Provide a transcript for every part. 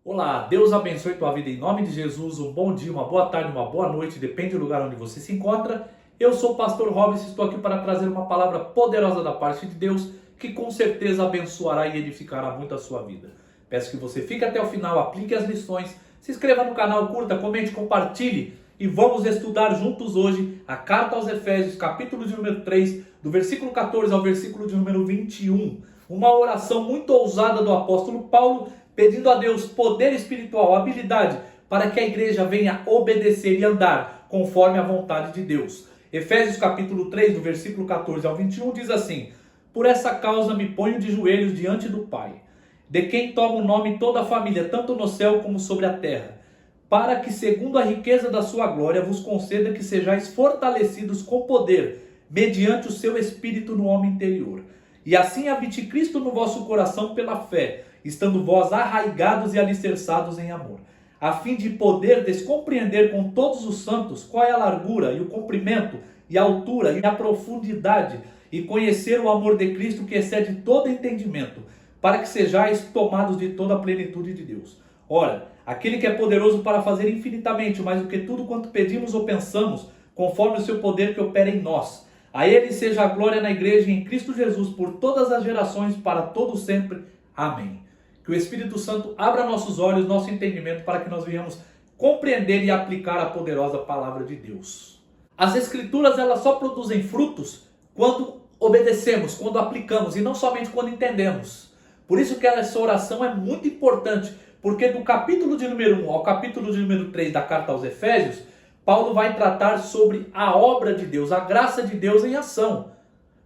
Olá, Deus abençoe tua vida em nome de Jesus. Um bom dia, uma boa tarde, uma boa noite, depende do lugar onde você se encontra. Eu sou o pastor Robson, estou aqui para trazer uma palavra poderosa da parte de Deus que com certeza abençoará e edificará muito a sua vida. Peço que você fique até o final, aplique as lições, se inscreva no canal, curta, comente, compartilhe e vamos estudar juntos hoje a carta aos Efésios, capítulo de número 3, do versículo 14 ao versículo de número 21. Uma oração muito ousada do apóstolo Paulo, pedindo a Deus poder espiritual, habilidade, para que a igreja venha obedecer e andar conforme a vontade de Deus. Efésios capítulo 3, do versículo 14 ao 21, diz assim: Por essa causa me ponho de joelhos diante do Pai, de quem toma o nome toda a família, tanto no céu como sobre a terra, para que, segundo a riqueza da sua glória, vos conceda que sejais fortalecidos com poder, mediante o seu Espírito no homem interior. E assim habite Cristo no vosso coração pela fé, estando vós arraigados e alicerçados em amor, a fim de poder descompreender com todos os santos qual é a largura e o comprimento e a altura e a profundidade, e conhecer o amor de Cristo que excede todo entendimento, para que sejais tomados de toda a plenitude de Deus. Ora, aquele que é poderoso para fazer infinitamente mais do que tudo quanto pedimos ou pensamos, conforme o seu poder que opera em nós. A ele seja a glória na igreja e em Cristo Jesus por todas as gerações, para todo sempre. Amém. Que o Espírito Santo abra nossos olhos, nosso entendimento, para que nós venhamos compreender e aplicar a poderosa palavra de Deus. As Escrituras, elas só produzem frutos quando obedecemos, quando aplicamos, e não somente quando entendemos. Por isso que essa oração é muito importante, porque do capítulo de número 1 ao capítulo de número 3 da carta aos Efésios, Paulo vai tratar sobre a obra de Deus, a graça de Deus em ação.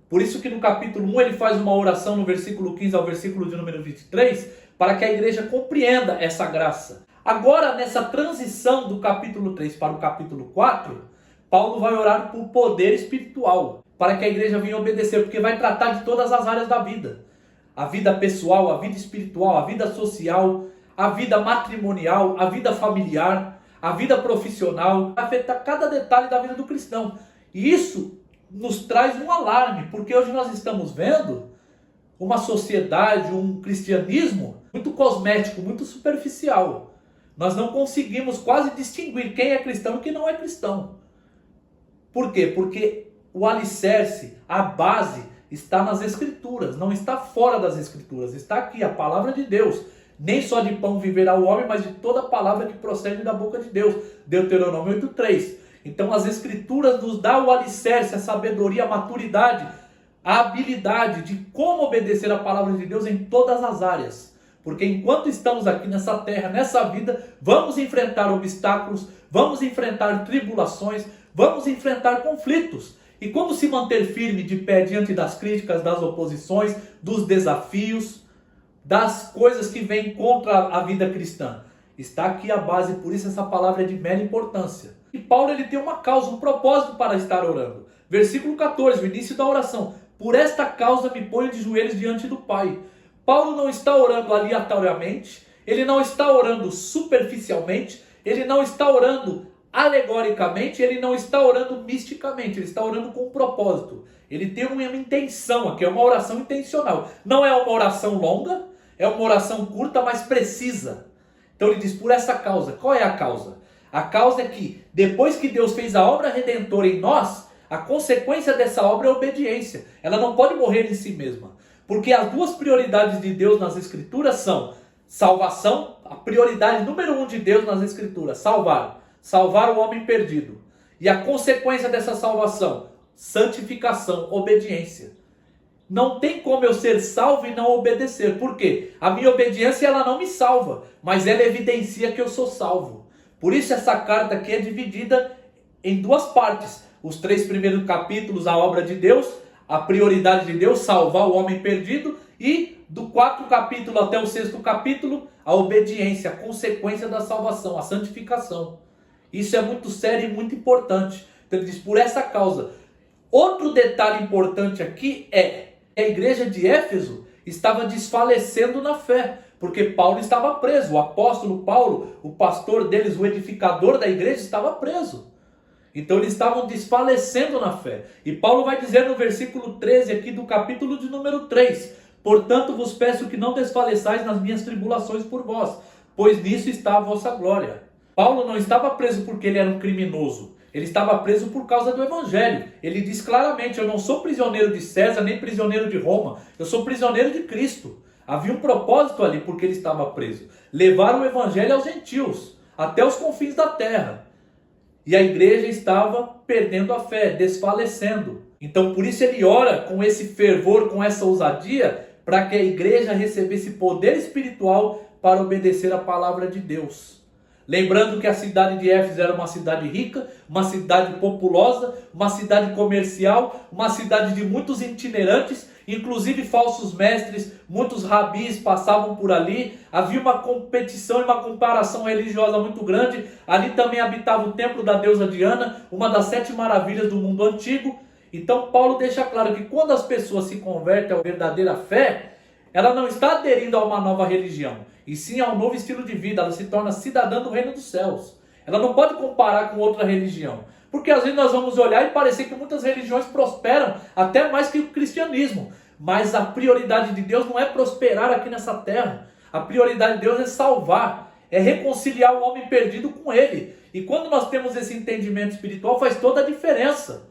Por isso que no capítulo 1 ele faz uma oração no versículo 15 ao versículo de número 23, para que a igreja compreenda essa graça. Agora, nessa transição do capítulo 3 para o capítulo 4, Paulo vai orar por poder espiritual, para que a igreja venha obedecer, porque vai tratar de todas as áreas da vida. A vida pessoal, a vida espiritual, a vida social, a vida matrimonial, a vida familiar, a vida profissional, afetar cada detalhe da vida do cristão. E isso nos traz um alarme, porque hoje nós estamos vendo uma sociedade, um cristianismo muito cosmético, muito superficial. Nós não conseguimos quase distinguir quem é cristão e quem não é cristão. Por quê? Porque o alicerce, a base, está nas Escrituras, não está fora das Escrituras, está aqui, a palavra de Deus. Nem só de pão viverá o homem, mas de toda a palavra que procede da boca de Deus. Deuteronômio 8:3. Então as Escrituras nos dão o alicerce, a sabedoria, a maturidade, a habilidade de como obedecer a palavra de Deus em todas as áreas. Porque enquanto estamos aqui nessa terra, nessa vida, vamos enfrentar obstáculos, vamos enfrentar tribulações, vamos enfrentar conflitos. E como se manter firme de pé diante das críticas, das oposições, dos desafios, das coisas que vêm contra a vida cristã? Está aqui a base, por isso essa palavra é de mera importância. E Paulo ele tem uma causa, um propósito para estar orando. Versículo 14, o início da oração. Por esta causa me ponho de joelhos diante do Pai. Paulo não está orando aleatoriamente, ele não está orando superficialmente, ele não está orando alegoricamente, ele não está orando misticamente, ele está orando com um propósito. Ele tem uma intenção aqui, é uma oração intencional. Não é uma oração longa, é uma oração curta, mas precisa. Então ele diz, por essa causa. Qual é a causa? A causa é que, depois que Deus fez a obra redentora em nós, a consequência dessa obra é a obediência. Ela não pode morrer em si mesma. Porque as duas prioridades de Deus nas Escrituras são salvação, a prioridade número 1 de Deus nas Escrituras, salvar o homem perdido. E a consequência dessa salvação, santificação, obediência. Não tem como eu ser salvo e não obedecer. Por quê? A minha obediência ela não me salva, mas ela evidencia que eu sou salvo. Por isso essa carta aqui é dividida em duas partes. Os 3 primeiros capítulos, a obra de Deus, a prioridade de Deus, salvar o homem perdido. E do 4º capítulo até o 6º capítulo, a obediência, a consequência da salvação, a santificação. Isso é muito sério e muito importante. Então ele diz, por essa causa. Outro detalhe importante aqui é que a igreja de Éfeso estava desfalecendo na fé, porque Paulo estava preso. O apóstolo Paulo, o pastor deles, o edificador da igreja, estava preso. Então eles estavam desfalecendo na fé. E Paulo vai dizer no versículo 13 aqui do capítulo de número 3, portanto vos peço que não desfaleçais nas minhas tribulações por vós, pois nisso está a vossa glória. Paulo não estava preso porque ele era um criminoso. Ele estava preso por causa do evangelho. Ele diz claramente: eu não sou prisioneiro de César, nem prisioneiro de Roma. Eu sou prisioneiro de Cristo. Havia um propósito ali porque ele estava preso. Levar o evangelho aos gentios, até os confins da terra. E a igreja estava perdendo a fé, desfalecendo. Então por isso ele ora com esse fervor, com essa ousadia, para que a igreja recebesse poder espiritual para obedecer a palavra de Deus. Lembrando que a cidade de Éfeso era uma cidade rica, uma cidade populosa, uma cidade comercial, uma cidade de muitos itinerantes, inclusive falsos mestres, muitos rabis passavam por ali. Havia uma competição e uma comparação religiosa muito grande. Ali também habitava o templo da deusa Diana, uma das 7 maravilhas do mundo antigo. Então Paulo deixa claro que quando as pessoas se convertem à verdadeira fé, ela não está aderindo a uma nova religião, e sim a um novo estilo de vida. Ela se torna cidadã do reino dos céus. Ela não pode comparar com outra religião, porque às vezes nós vamos olhar e parecer que muitas religiões prosperam até mais que o cristianismo. Mas a prioridade de Deus não é prosperar aqui nessa terra. A prioridade de Deus é salvar, é reconciliar o homem perdido com Ele. E quando nós temos esse entendimento espiritual, faz toda a diferença.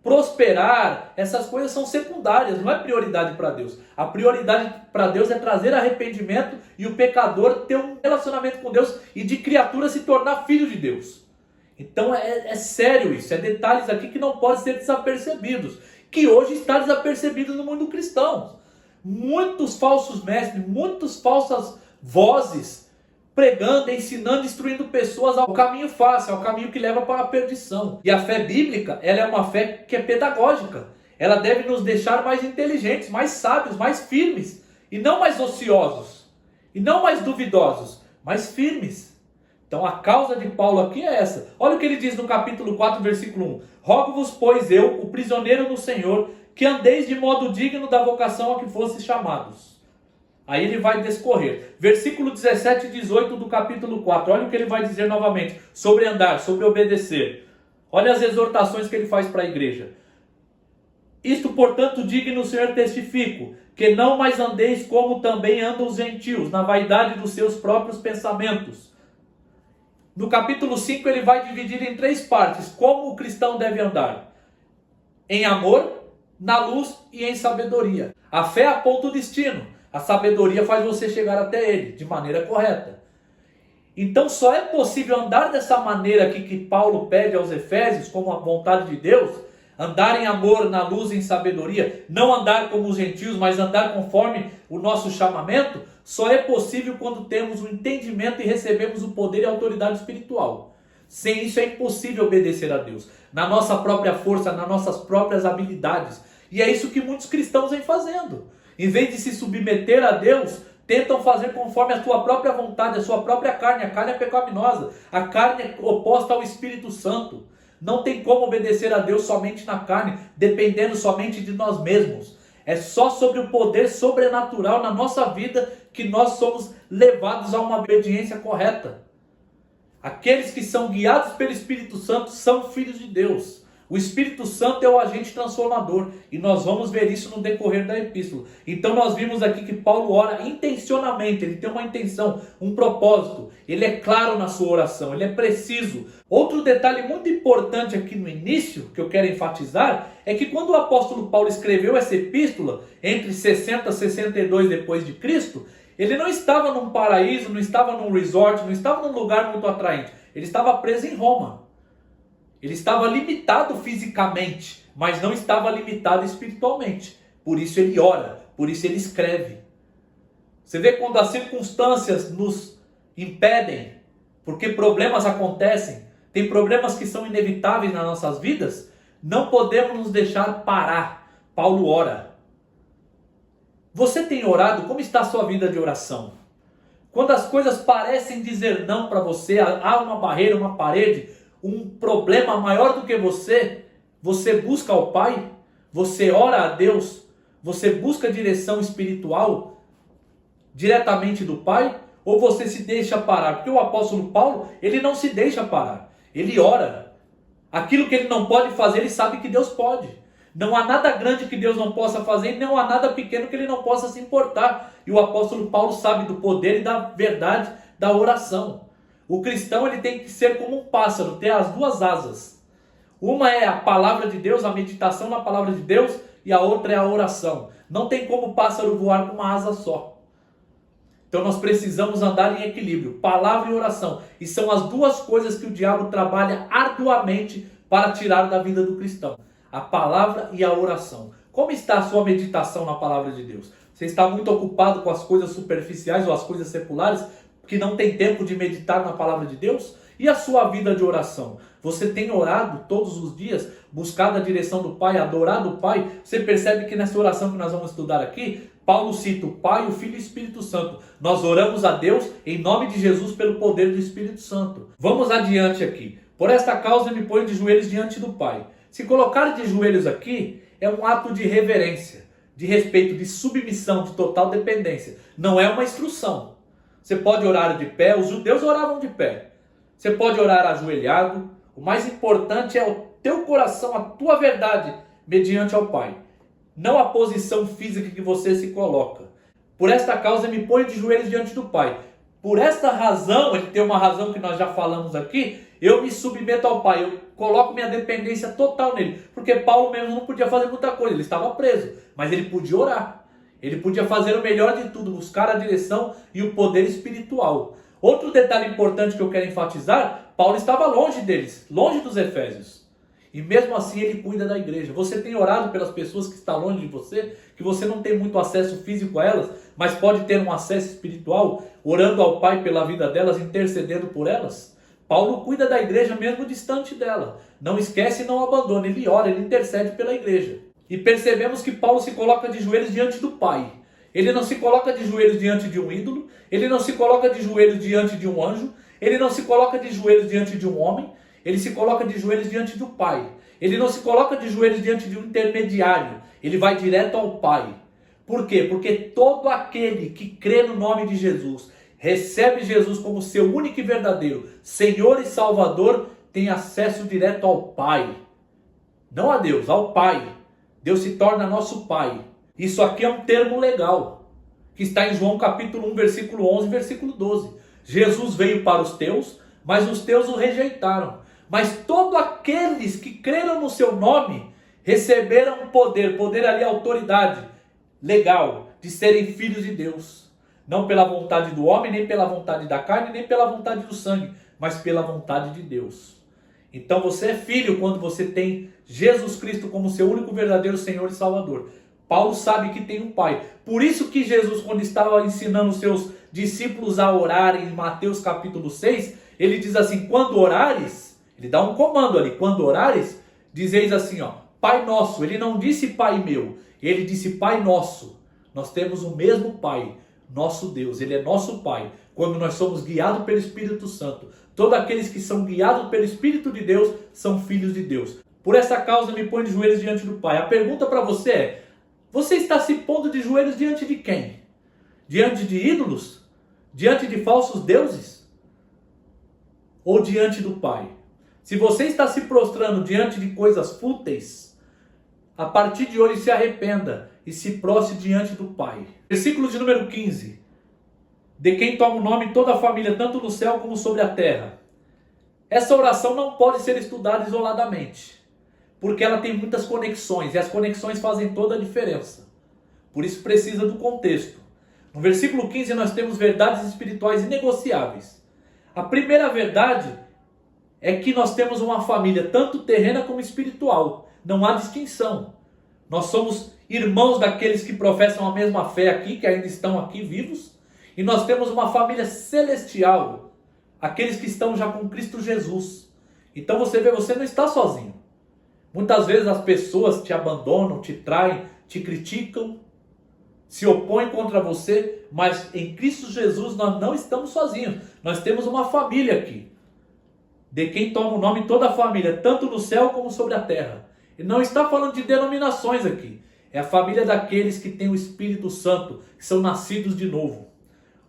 Prosperar, essas coisas são secundárias, não é prioridade para Deus. A prioridade para Deus é trazer arrependimento e o pecador ter um relacionamento com Deus e de criatura se tornar filho de Deus. Então é sério isso, é detalhes aqui que não podem ser desapercebidos, que hoje está desapercebido no mundo cristão. Muitos falsos mestres, muitas falsas vozes, pregando, ensinando, instruindo pessoas ao caminho fácil, ao caminho que leva para a perdição. E a fé bíblica, ela é uma fé que é pedagógica. Ela deve nos deixar mais inteligentes, mais sábios, mais firmes, e não mais ociosos, e não mais duvidosos, mais firmes. Então a causa de Paulo aqui é essa. Olha o que ele diz no capítulo 4, versículo 1. Rogo-vos, pois eu, o prisioneiro no Senhor, que andeis de modo digno da vocação a que fostes chamados. Aí ele vai discorrer. Versículo 17 e 18 do capítulo 4. Olha o que ele vai dizer novamente. Sobre andar, sobre obedecer. Olha as exortações que ele faz para a igreja. Isto, portanto, digo no Senhor testifico, que não mais andeis como também andam os gentios, na vaidade dos seus próprios pensamentos. No capítulo 5 ele vai dividir em 3 partes. Como o cristão deve andar. Em amor, na luz e em sabedoria. A fé aponta o destino. A sabedoria faz você chegar até ele de maneira correta. Então só é possível andar dessa maneira aqui que Paulo pede aos Efésios, como a vontade de Deus, andar em amor, na luz e em sabedoria, não andar como os gentios, mas andar conforme o nosso chamamento, só é possível quando temos o entendimento e recebemos o poder e a autoridade espiritual. Sem isso é impossível obedecer a Deus, na nossa própria força, nas nossas próprias habilidades. E é isso que muitos cristãos vêm fazendo. Em vez de se submeter a Deus, tentam fazer conforme a sua própria vontade, a sua própria carne. A carne é pecaminosa. A carne é oposta ao Espírito Santo. Não tem como obedecer a Deus somente na carne, dependendo somente de nós mesmos. É só sobre o poder sobrenatural na nossa vida que nós somos levados a uma obediência correta. Aqueles que são guiados pelo Espírito Santo são filhos de Deus. O Espírito Santo é o agente transformador, e nós vamos ver isso no decorrer da epístola. Então nós vimos aqui que Paulo ora intencionalmente, ele tem uma intenção, um propósito, ele é claro na sua oração, ele é preciso. Outro detalhe muito importante aqui no início, que eu quero enfatizar, é que quando o apóstolo Paulo escreveu essa epístola, entre 60 e 62 depois de Cristo, ele não estava num paraíso, não estava num resort, não estava num lugar muito atraente, ele estava preso em Roma. Ele estava limitado fisicamente, mas não estava limitado espiritualmente. Por isso ele ora, por isso ele escreve. Você vê quando as circunstâncias nos impedem, porque problemas acontecem, tem problemas que são inevitáveis nas nossas vidas, não podemos nos deixar parar. Paulo ora. Você tem orado? Como está a sua vida de oração? Quando as coisas parecem dizer não para você, há uma barreira, uma parede, um problema maior do que você busca ao Pai, você ora a Deus, você busca direção espiritual diretamente do Pai, ou você se deixa parar? Porque o apóstolo Paulo, ele não se deixa parar, ele ora. Aquilo que ele não pode fazer, ele sabe que Deus pode. Não há nada grande que Deus não possa fazer, e não há nada pequeno que ele não possa se importar. E o apóstolo Paulo sabe do poder e da verdade da oração. O cristão ele tem que ser como um pássaro, ter as duas asas. Uma é a palavra de Deus, a meditação na palavra de Deus, e a outra é a oração. Não tem como o pássaro voar com uma asa só. Então nós precisamos andar em equilíbrio, palavra e oração. E são as duas coisas que o diabo trabalha arduamente para tirar da vida do cristão. A palavra e a oração. Como está a sua meditação na palavra de Deus? Você está muito ocupado com as coisas superficiais ou as coisas seculares, que não tem tempo de meditar na palavra de Deus? E a sua vida de oração? Você tem orado todos os dias, buscado a direção do Pai, adorado o Pai? Você percebe que nessa oração que nós vamos estudar aqui, Paulo cita o Pai, o Filho e o Espírito Santo. Nós oramos a Deus em nome de Jesus pelo poder do Espírito Santo. Vamos adiante aqui. Por esta causa eu me ponho de joelhos diante do Pai. Se colocar de joelhos aqui é um ato de reverência, de respeito, de submissão, de total dependência. Não é uma instrução. Você pode orar de pé, os judeus oravam de pé. Você pode orar ajoelhado. O mais importante é o teu coração, a tua verdade, mediante ao Pai. Não a posição física que você se coloca. Por esta causa me ponho de joelhos diante do Pai. Por esta razão, ele tem uma razão que nós já falamos aqui, eu me submeto ao Pai, eu coloco minha dependência total nele. Porque Paulo mesmo não podia fazer muita coisa, ele estava preso, mas ele podia orar. Ele podia fazer o melhor de tudo, buscar a direção e o poder espiritual. Outro detalhe importante que eu quero enfatizar, Paulo estava longe deles, longe dos efésios. E mesmo assim ele cuida da igreja. Você tem orado pelas pessoas que estão longe de você, que você não tem muito acesso físico a elas, mas pode ter um acesso espiritual, orando ao Pai pela vida delas, intercedendo por elas? Paulo cuida da igreja mesmo distante dela. Não esquece e não abandona. Ele ora, ele intercede pela igreja. E percebemos que Paulo se coloca de joelhos diante do Pai. Ele não se coloca de joelhos diante de um ídolo. Ele não se coloca de joelhos diante de um anjo. Ele não se coloca de joelhos diante de um homem. Ele se coloca de joelhos diante do Pai. Ele não se coloca de joelhos diante de um intermediário. Ele vai direto ao Pai. Por quê? Porque todo aquele que crê no nome de Jesus, recebe Jesus como seu único e verdadeiro Senhor e Salvador, tem acesso direto ao Pai. Não a Deus, ao Pai. Deus se torna nosso Pai. Isso aqui é um termo legal, que está em João capítulo 1, versículo 11, versículo 12. Jesus veio para os teus, mas os teus o rejeitaram. Mas todos aqueles que creram no seu nome, receberam poder ali autoridade legal, de serem filhos de Deus. Não pela vontade do homem, nem pela vontade da carne, nem pela vontade do sangue, mas pela vontade de Deus. Então você é filho quando você tem Jesus Cristo como seu único verdadeiro Senhor e Salvador. Paulo sabe que tem um Pai. Por isso que Jesus, quando estava ensinando os seus discípulos a orarem em Mateus capítulo 6, ele diz assim, quando orares, ele dá um comando ali, quando orares, dizeis assim, ó, Pai nosso. Ele não disse Pai meu, ele disse Pai nosso. Nós temos o mesmo Pai, nosso Deus, ele é nosso Pai. Quando nós somos guiados pelo Espírito Santo, todos aqueles que são guiados pelo Espírito de Deus são filhos de Deus. Por essa causa me põe de joelhos diante do Pai. A pergunta para você é, você está se pondo de joelhos diante de quem? Diante de ídolos? Diante de falsos deuses? Ou diante do Pai? Se você está se prostrando diante de coisas fúteis, a partir de hoje se arrependa e se prostre diante do Pai. Versículo de número 15. De quem toma o nome toda a família, tanto no céu como sobre a terra. Essa oração não pode ser estudada isoladamente, porque ela tem muitas conexões, e as conexões fazem toda a diferença. Por isso precisa do contexto. No versículo 15 nós temos verdades espirituais inegociáveis. A primeira verdade é que nós temos uma família, tanto terrena como espiritual. Não há distinção. Nós somos irmãos daqueles que professam a mesma fé aqui, que ainda estão aqui vivos. E nós temos uma família celestial, aqueles que estão já com Cristo Jesus. Então você vê, você não está sozinho. Muitas vezes as pessoas te abandonam, te traem, te criticam, se opõem contra você, mas em Cristo Jesus nós não estamos sozinhos. Nós temos uma família aqui, de quem toma o nome toda a família, tanto no céu como sobre a terra. E não está falando de denominações aqui. É a família daqueles que têm o Espírito Santo, que são nascidos de novo.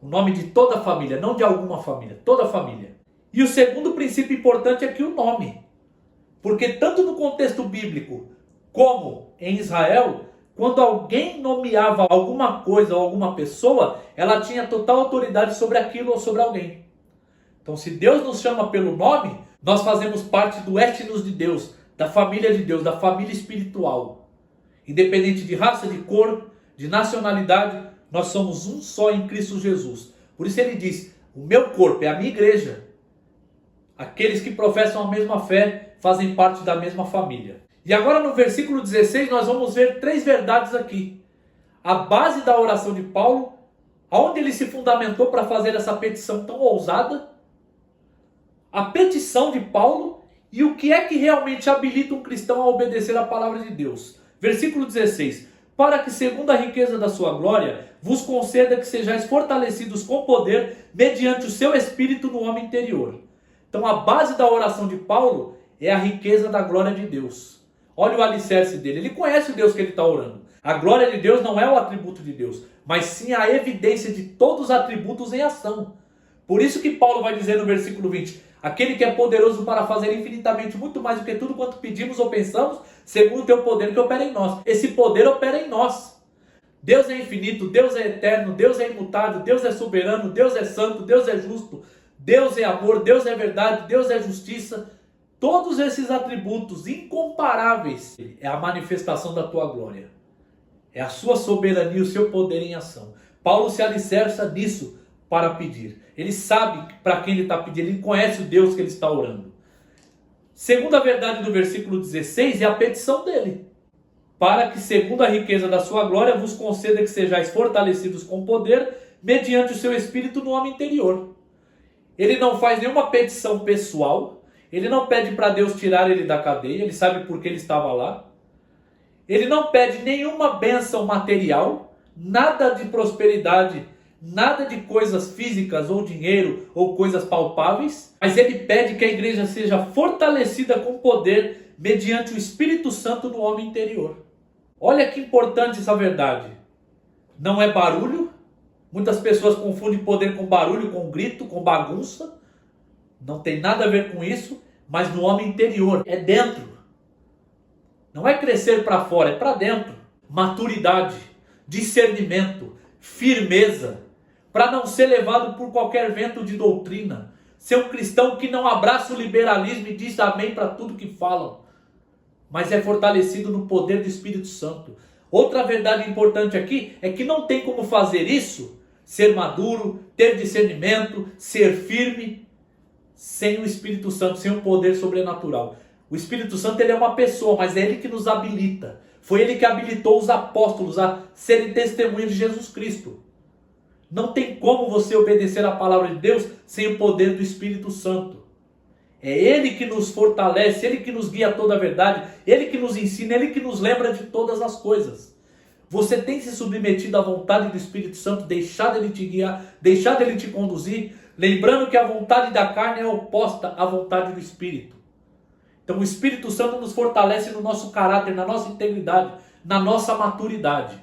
O nome de toda a família, não de alguma família, toda a família. E o segundo princípio importante é que o nome. Porque tanto no contexto bíblico, como em Israel, Quando alguém nomeava alguma coisa ou alguma pessoa, ela tinha total autoridade sobre aquilo ou sobre alguém. Então, se Deus nos chama pelo nome, nós fazemos parte do etnos de Deus, da família de Deus, da família espiritual. Independente de raça, de cor, de nacionalidade, nós somos um só em Cristo Jesus. Por isso ele diz, o meu corpo é a minha igreja. Aqueles que professam a mesma fé fazem parte da mesma família. E agora no versículo 16 nós vamos ver 3 verdades aqui. A base da oração de Paulo, aonde ele se fundamentou para fazer essa petição tão ousada. A petição de Paulo e o que é que realmente habilita um cristão a obedecer a palavra de Deus. Versículo 16. Para que segundo a riqueza da sua glória, vos conceda que sejais fortalecidos com poder mediante o seu espírito no homem interior. Então a base da oração de Paulo é a riqueza da glória de Deus. Olha o alicerce dele, ele conhece o Deus que ele está orando. A glória de Deus não é o atributo de Deus, mas sim a evidência de todos os atributos em ação. Por isso que Paulo vai dizer no versículo 20, aquele que é poderoso para fazer infinitamente muito mais do que tudo quanto pedimos ou pensamos, segundo o teu poder que opera em nós. Esse poder opera em nós. Deus é infinito, Deus é eterno, Deus é imutável, Deus é soberano, Deus é santo, Deus é justo, Deus é amor, Deus é verdade, Deus é justiça. Todos esses atributos incomparáveis é a manifestação da tua glória. É a sua soberania, o seu poder em ação. Paulo se alicerça nisso para pedir. Ele sabe para quem ele está pedindo, ele conhece o Deus que ele está orando. Segunda verdade do versículo 16 é a petição dele. Para que, segundo a riqueza da sua glória, vos conceda que sejais fortalecidos com poder, mediante o seu espírito no homem interior. Ele não faz nenhuma petição pessoal, ele não pede para Deus tirar ele da cadeia, ele sabe por que ele estava lá. Ele não pede nenhuma bênção material, nada de prosperidade, nada de coisas físicas ou dinheiro ou coisas palpáveis, mas ele pede que a igreja seja fortalecida com poder mediante o Espírito Santo no homem interior. Olha que importante essa verdade. Não é barulho. Muitas pessoas confundem poder com barulho, com grito, com bagunça. Não tem nada a ver com isso, mas no homem interior, é dentro. Não é crescer para fora, é para dentro. Maturidade, discernimento, firmeza, para não ser levado por qualquer vento de doutrina. Ser um cristão que não abraça o liberalismo e diz amém para tudo que falam, mas é fortalecido no poder do Espírito Santo. Outra verdade importante aqui é que não tem como fazer isso, ser maduro, ter discernimento, ser firme, sem o Espírito Santo, sem o poder sobrenatural. O Espírito Santo ele é uma pessoa, mas é ele que nos habilita. Foi ele que habilitou os apóstolos a serem testemunhas de Jesus Cristo. Não tem como você obedecer a palavra de Deus sem o poder do Espírito Santo. É ele que nos fortalece, ele que nos guia a toda a verdade, ele que nos ensina, ele que nos lembra de todas as coisas. Você tem se submetido à vontade do Espírito Santo, deixado ele te guiar, deixado ele te conduzir, lembrando que a vontade da carne é oposta à vontade do Espírito. Então o Espírito Santo nos fortalece no nosso caráter, na nossa integridade, na nossa maturidade.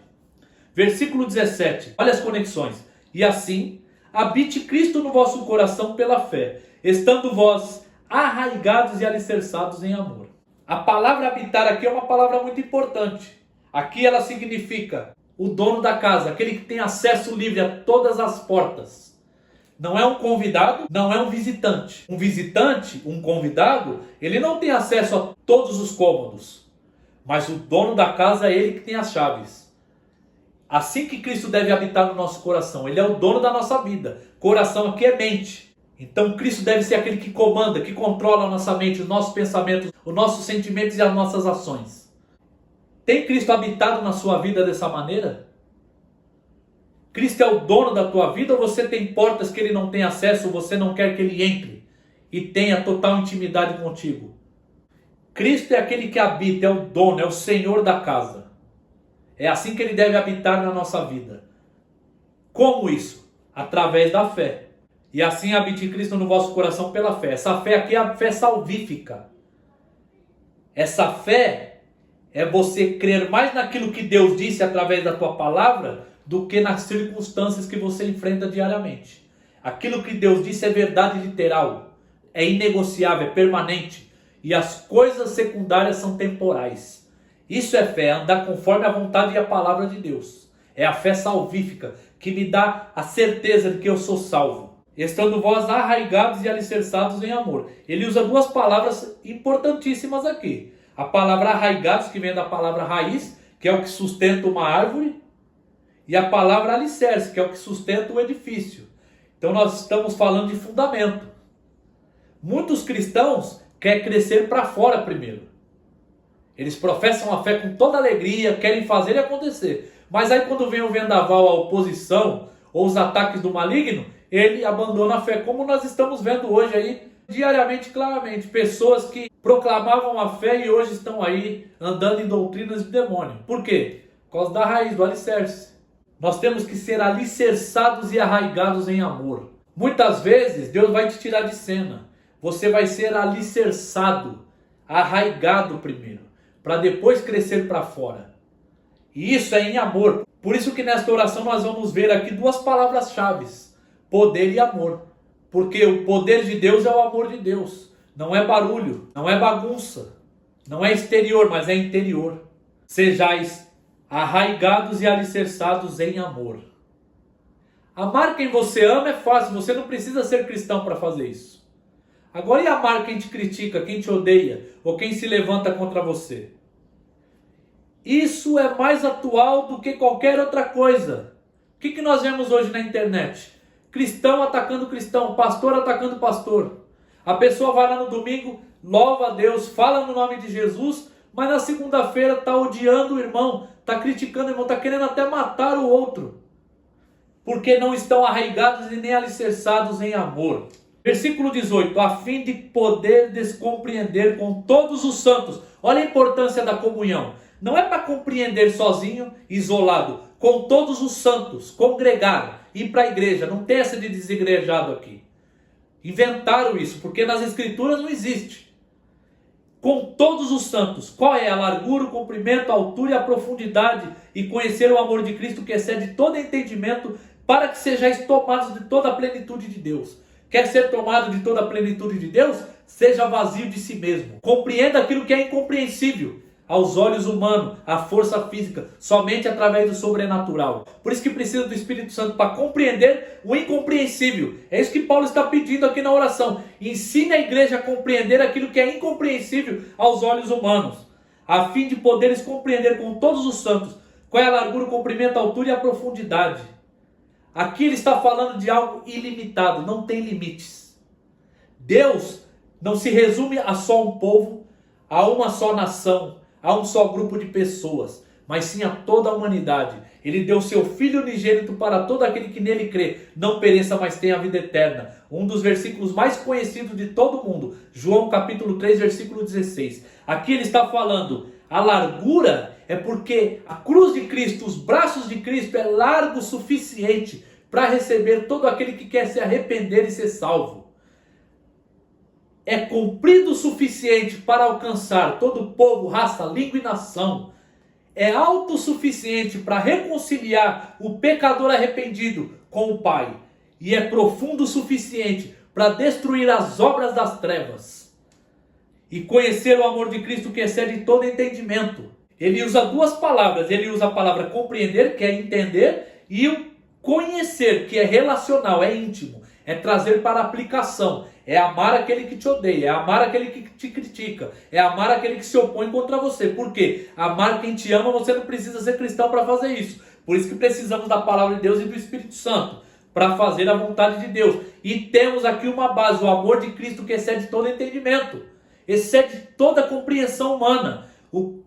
Versículo 17, olha as conexões. E assim, habite Cristo no vosso coração pela fé, estando vós arraigados e alicerçados em amor. A palavra habitar aqui é uma palavra muito importante. Aqui ela significa o dono da casa, aquele que tem acesso livre a todas as portas. Não é um convidado, não é um visitante. Um visitante, um convidado, ele não tem acesso a todos os cômodos. Mas o dono da casa é ele que tem as chaves. Assim que Cristo deve habitar no nosso coração. Ele é o dono da nossa vida. Coração aqui é mente. Então Cristo deve ser aquele que comanda, que controla a nossa mente, os nossos pensamentos, os nossos sentimentos e as nossas ações. Tem Cristo habitado na sua vida dessa maneira? Cristo é o dono da tua vida ou você tem portas que ele não tem acesso, você não quer que ele entre e tenha total intimidade contigo? Cristo é aquele que habita, é o dono, é o Senhor da casa. É assim que ele deve habitar na nossa vida. Como isso? Através da fé. E assim habite Cristo no vosso coração pela fé. Essa fé aqui é a fé salvífica. Essa fé é você crer mais naquilo que Deus disse através da tua palavra do que nas circunstâncias que você enfrenta diariamente. Aquilo que Deus disse é verdade literal, é inegociável, é permanente. E as coisas secundárias são temporais. Isso é fé, andar conforme a vontade e a palavra de Deus. É a fé salvífica, que me dá a certeza de que eu sou salvo. Estando vós arraigados e alicerçados em amor. Ele usa duas palavras importantíssimas aqui. A palavra arraigados, que vem da palavra raiz, que é o que sustenta uma árvore, e a palavra alicerce, que é o que sustenta o edifício. Então nós estamos falando de fundamento. Muitos cristãos querem crescer para fora primeiro. Eles professam a fé com toda alegria, querem fazer e acontecer. Mas aí quando vem o vendaval, a oposição ou os ataques do maligno, ele abandona a fé, como nós estamos vendo hoje aí, diariamente, claramente. Pessoas que proclamavam a fé e hoje estão aí andando em doutrinas de demônio. Por quê? Por causa da raiz, do alicerce. Nós temos que ser alicerçados e arraigados em amor. Muitas vezes Deus vai te tirar de cena. Você vai ser alicerçado, arraigado primeiro, para depois crescer para fora. E isso é em amor. Por isso que nesta oração nós vamos ver aqui duas palavras-chave: poder e amor. Porque o poder de Deus é o amor de Deus. Não é barulho, não é bagunça, não é exterior, mas é interior. Sejais arraigados e alicerçados em amor. Amar quem você ama é fácil, você não precisa ser cristão para fazer isso. Agora, e amar quem te critica, quem te odeia, ou quem se levanta contra você? Isso é mais atual do que qualquer outra coisa. O que nós vemos hoje na internet? Cristão atacando cristão, pastor atacando pastor. A pessoa vai lá no domingo, louva a Deus, fala no nome de Jesus, mas na segunda-feira está odiando o irmão, está criticando o irmão, está querendo até matar o outro. Porque não estão arraigados e nem alicerçados em amor. Versículo 18, a fim de poder descompreender com todos os santos. Olha a importância da comunhão. Não é para compreender sozinho, isolado. Com todos os santos, congregar, ir para a igreja. Não tem essa de desigrejado aqui. Inventaram isso, porque nas escrituras não existe. Com todos os santos. Qual é a largura, o comprimento, a altura e a profundidade? E conhecer o amor de Cristo que excede todo entendimento, para que sejais tomados de toda a plenitude de Deus. Quer ser tomado de toda a plenitude de Deus? Seja vazio de si mesmo. Compreenda aquilo que é incompreensível aos olhos humanos, a força física, somente através do sobrenatural. Por isso que precisa do Espírito Santo para compreender o incompreensível. É isso que Paulo está pedindo aqui na oração. Ensine a igreja a compreender aquilo que é incompreensível aos olhos humanos, a fim de poderes compreender com todos os santos qual é a largura, o comprimento, a altura e a profundidade. Aqui ele está falando de algo ilimitado, não tem limites. Deus não se resume a só um povo, a uma só nação, a um só grupo de pessoas, mas sim a toda a humanidade. Ele deu seu Filho unigênito para todo aquele que nele crê, não pereça, mas tenha a vida eterna. Um dos versículos mais conhecidos de todo mundo, João capítulo 3, versículo 16. Aqui ele está falando, a largura é porque a cruz de Cristo, os braços de Cristo é largo o suficiente para receber todo aquele que quer se arrepender e ser salvo. É comprido o suficiente para alcançar todo o povo, raça, língua e nação. É alto o suficiente para reconciliar o pecador arrependido com o Pai. E é profundo o suficiente para destruir as obras das trevas. E conhecer o amor de Cristo que excede todo entendimento. Ele usa duas palavras. Ele usa a palavra compreender, que é entender, e o conhecer, que é relacional, é íntimo. É trazer para aplicação. É amar aquele que te odeia, é amar aquele que te critica, é amar aquele que se opõe contra você. Por quê? Amar quem te ama, você não precisa ser cristão para fazer isso. Por isso que precisamos da palavra de Deus e do Espírito Santo, para fazer a vontade de Deus. E temos aqui uma base, o amor de Cristo que excede todo entendimento, excede toda a compreensão humana.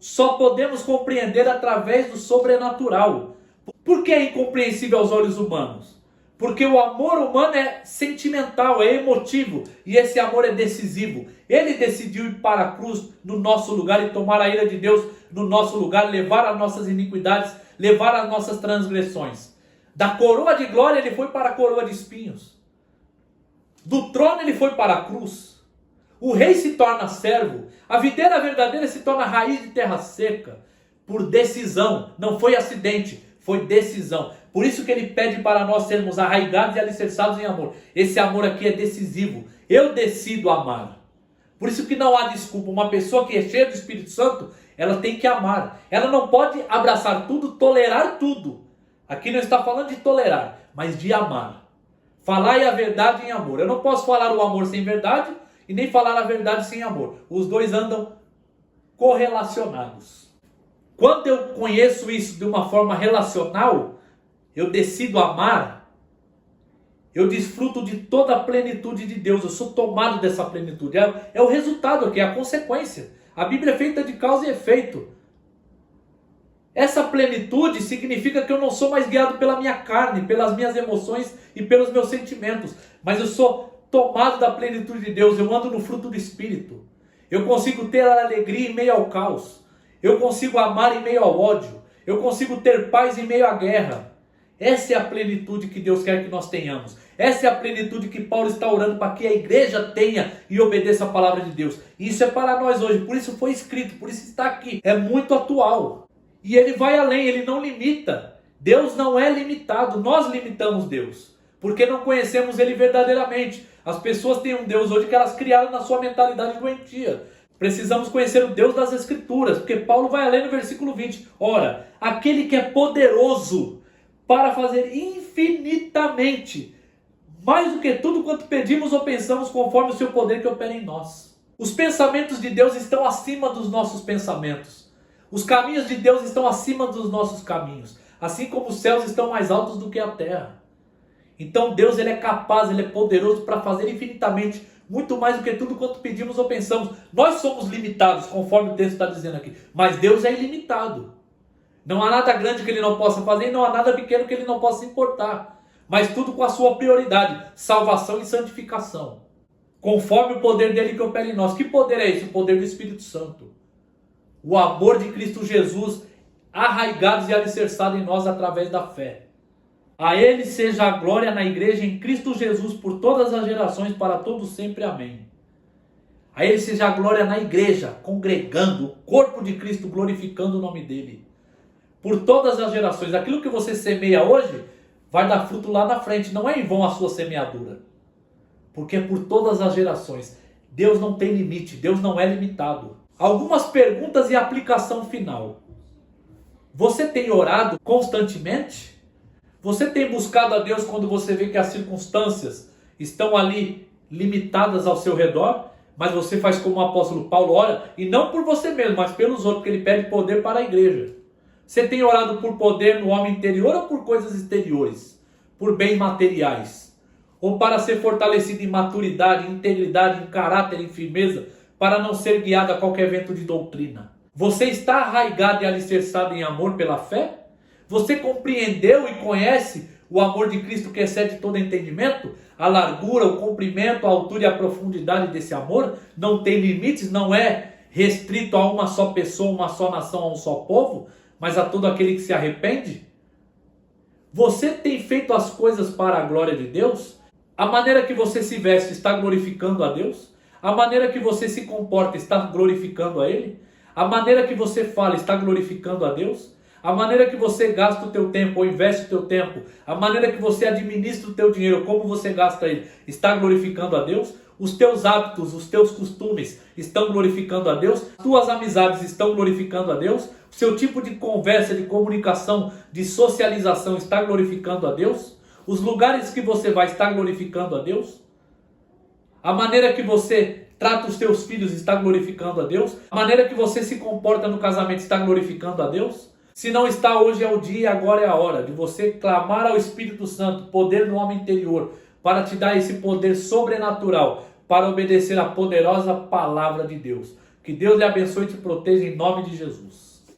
Só podemos compreender através do sobrenatural. Por que é incompreensível aos olhos humanos? Porque o amor humano é sentimental, é emotivo, e esse amor é decisivo. Ele decidiu ir para a cruz no nosso lugar e tomar a ira de Deus no nosso lugar, levar as nossas iniquidades, levar as nossas transgressões. Da coroa de glória ele foi para a coroa de espinhos. Do trono ele foi para a cruz. O rei se torna servo. A videira verdadeira se torna raiz de terra seca. Por decisão, não foi acidente, foi decisão. Por isso que ele pede para nós sermos arraigados e alicerçados em amor. Esse amor aqui é decisivo. Eu decido amar. Por isso que não há desculpa. Uma pessoa que é cheia do Espírito Santo, ela tem que amar. Ela não pode abraçar tudo, tolerar tudo. Aqui não está falando de tolerar, mas de amar. Falar a verdade em amor. Eu não posso falar o amor sem verdade e nem falar a verdade sem amor. Os dois andam correlacionados. Quando eu conheço isso de uma forma relacional, eu decido amar, eu desfruto de toda a plenitude de Deus, eu sou tomado dessa plenitude. É o resultado aqui, é a consequência. A Bíblia é feita de causa e efeito. Essa plenitude significa que eu não sou mais guiado pela minha carne, pelas minhas emoções e pelos meus sentimentos, mas eu sou tomado da plenitude de Deus, eu ando no fruto do Espírito. Eu consigo ter a alegria em meio ao caos. Eu consigo amar em meio ao ódio. Eu consigo ter paz em meio à guerra. Essa é a plenitude que Deus quer que nós tenhamos. Essa é a plenitude que Paulo está orando para que a igreja tenha e obedeça a palavra de Deus. Isso é para nós hoje, por isso foi escrito, por isso está aqui. É muito atual. E ele vai além, ele não limita. Deus não é limitado, nós limitamos Deus, porque não conhecemos ele verdadeiramente. As pessoas têm um Deus hoje que elas criaram na sua mentalidade doentia. Precisamos conhecer o Deus das Escrituras, porque Paulo vai além no versículo 20. Ora, aquele que é poderoso para fazer infinitamente mais do que tudo quanto pedimos ou pensamos, conforme o seu poder que opera em nós. Os pensamentos de Deus estão acima dos nossos pensamentos. Os caminhos de Deus estão acima dos nossos caminhos, assim como os céus estão mais altos do que a terra. Então Deus ele é capaz, ele é poderoso para fazer infinitamente muito mais do que tudo quanto pedimos ou pensamos. Nós somos limitados, conforme o texto está dizendo aqui, mas Deus é ilimitado. Não há nada grande que ele não possa fazer e não há nada pequeno que ele não possa importar. Mas tudo com a sua prioridade, salvação e santificação. Conforme o poder dele que opera em nós. Que poder é esse? O poder do Espírito Santo. O amor de Cristo Jesus arraigados e alicerçados em nós através da fé. A ele seja a glória na igreja em Cristo Jesus por todas as gerações, para todos sempre. Amém. A ele seja a glória na igreja, congregando o corpo de Cristo, glorificando o nome dele. Por todas as gerações. Aquilo que você semeia hoje vai dar fruto lá na frente. Não é em vão a sua semeadura. Porque é por todas as gerações. Deus não tem limite. Deus não é limitado. Algumas perguntas e aplicação final. Você tem orado constantemente? Você tem buscado a Deus quando você vê que as circunstâncias estão ali limitadas ao seu redor? Mas você faz como o apóstolo Paulo ora, e não por você mesmo, mas pelos outros, porque ele pede poder para a igreja. Você tem orado por poder no homem interior ou por coisas exteriores? Por bens materiais? Ou para ser fortalecido em maturidade, em integridade, em caráter, em firmeza, para não ser guiado a qualquer vento de doutrina? Você está arraigado e alicerçado em amor pela fé? Você compreendeu e conhece o amor de Cristo que excede todo entendimento? A largura, o comprimento, a altura e a profundidade desse amor não tem limites, não é restrito a uma só pessoa, uma só nação, a um só povo, mas a todo aquele que se arrepende? Você tem feito as coisas para a glória de Deus? A maneira que você se veste está glorificando a Deus? A maneira que você se comporta está glorificando a Ele? A maneira que você fala está glorificando a Deus? A maneira que você gasta o teu tempo ou investe o teu tempo, a maneira que você administra o teu dinheiro, como você gasta ele, está glorificando a Deus? Os teus hábitos, os teus costumes estão glorificando a Deus? As tuas amizades estão glorificando a Deus? O seu tipo de conversa, de comunicação, de socialização está glorificando a Deus? Os lugares que você vai está glorificando a Deus? A maneira que você trata os teus filhos está glorificando a Deus? A maneira que você se comporta no casamento está glorificando a Deus? Se não está, hoje é o dia, agora é a hora de você clamar ao Espírito Santo, poder no homem interior, para te dar esse poder sobrenatural, para obedecer a poderosa palavra de Deus. Que Deus lhe abençoe e te proteja em nome de Jesus.